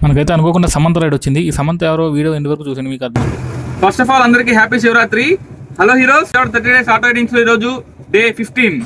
మనకైతే అనుకోకుండా సమంత రైడ్ వచ్చింది. ఈ సమంత ఎవరో వీడియో ఎండ్ వరకు చూసాను, మీకు అర్థం. ఫస్ట్ ఆఫ్ ఆల్ అందరికి happy Shivaratri. Hello heroes, 30 days auto raidings ఈ రోజు డే 15.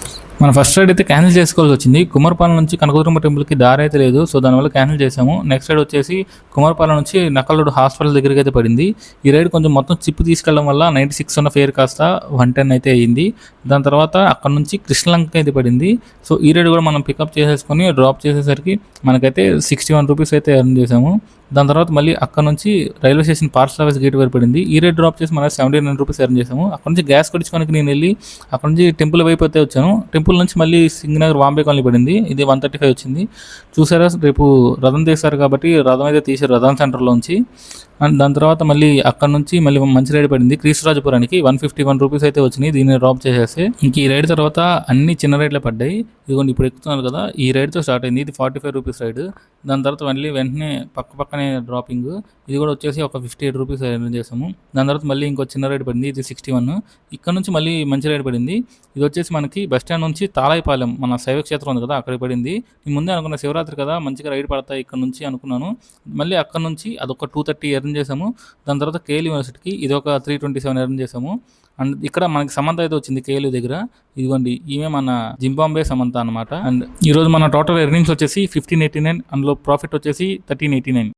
మన ఫస్ట్ రైడ్ అయితే క్యాన్సిల్ చేసుకోవాల్సి వచ్చింది. కుమారపాలెం నుంచి కనకదుర్గమ్మ టెంపుల్కి దారి అయితే లేదు, సో దానివల్ల క్యాన్సిల్ చేసాము. నెక్స్ట్ రైడ్ వచ్చేసి కుమారపాలెం నుంచి నక్కలూరు హాస్పిటల్ దగ్గరికి అయితే పడింది. ఈ రైడ్ కొంచెం మొత్తం చిప్పు తీసుకెళ్ళడం వల్ల 96 ఉన్న ఫేర్ కాస్త 110 అయితే అయ్యింది. దాని తర్వాత అక్కడ నుంచి కృష్ణలంక అయితే పడింది. సో ఈ రైడ్ కూడా మనం పికప్ చేసేసుకొని డ్రాప్ చేసేసరికి మనకైతే 61 రూపీస్ అయితే ఎర్న్ చేసాము. దాని తర్వాత మళ్ళీ అక్కడ నుంచి railway station parcel office gate వరకు పడింది. ఈ రేట్ డ్రాప్ చేసి మనం 79 రూపీస్ ఎర్న్ చేసాము. అక్కడ నుంచి గ్యాస్ కొట్టించుకోనికి నేను వెళ్ళి అక్కడ నుంచి టెంపుల్ వైపు అయితే వచ్చాను. టెంపుల్ నుంచి మళ్ళీ సింగనగర్ వాంబే కాలనీ పడింది. ఇది 135 వచ్చింది. చూసారా, రేపు రథం తీస్తారు కాబట్టి రథం అయితే తీసారు రథం సెంటర్లోంచి. అండ్ దాని తర్వాత మళ్ళీ అక్కడ నుంచి మళ్ళీ మంచి రైడ్ పడింది క్రీస్తురాజపురానికి. 151 రూపీస్ అయితే వచ్చినాయి దీన్ని డ్రాప్ చేసేస్తే. ఇంక ఈ రైడ్ తర్వాత అన్ని చిన్న రైడ్లే పడ్డాయి. ఇదిగోండి ఇప్పుడు ఎక్కుతున్నారు కదా, ఈ రైడ్తో స్టార్ట్ అయింది. ఇది 45 రూపీస్ రైడ్. దాని తర్వాత మళ్ళీ వెంటనే పక్కనే డ్రాపింగ్. ఇది కూడా వచ్చేసి ఒక 58 రూపీస్ ఎర్న్ చేసాము. దాని తర్వాత మళ్ళీ ఇంకో చిన్న రైడ్ పడింది, ఇది 61. ఇక్కడ నుంచి మళ్ళీ మంచి రైడ్ పడింది. ఇది వచ్చేసి మనకి బస్ స్టాండ్ నుంచి తాళాయిపాలెం మన శైవ క్షేత్రం ఉంది కదా, అక్కడికి పడింది. నేను ముందే అనుకున్న శివరాత్రి కదా మంచిగా రైడ్ పడతాయి ఇక్కడ నుంచి అనుకున్నాను. మళ్ళీ అక్కడ నుంచి అదొక 230 ఎర్న్ చేసాము. దాని తర్వాత కేఎల్ యూనివర్సిటీకి ఇది ఒక 327 ఎర్న్ చేసాము. అండ్ ఇక్కడ మనకి సమంత అయితే వచ్చింది కేఎల్ దగ్గర. ఇదిగోండి ఈమె మన జింబాంబే సమంత అనమాట. అండ్ ఈరోజు మన టోటల్ ఎర్నింగ్స్ వచ్చేసి 1589, అందులో ప్రాఫిట్ వచ్చేసి 1389.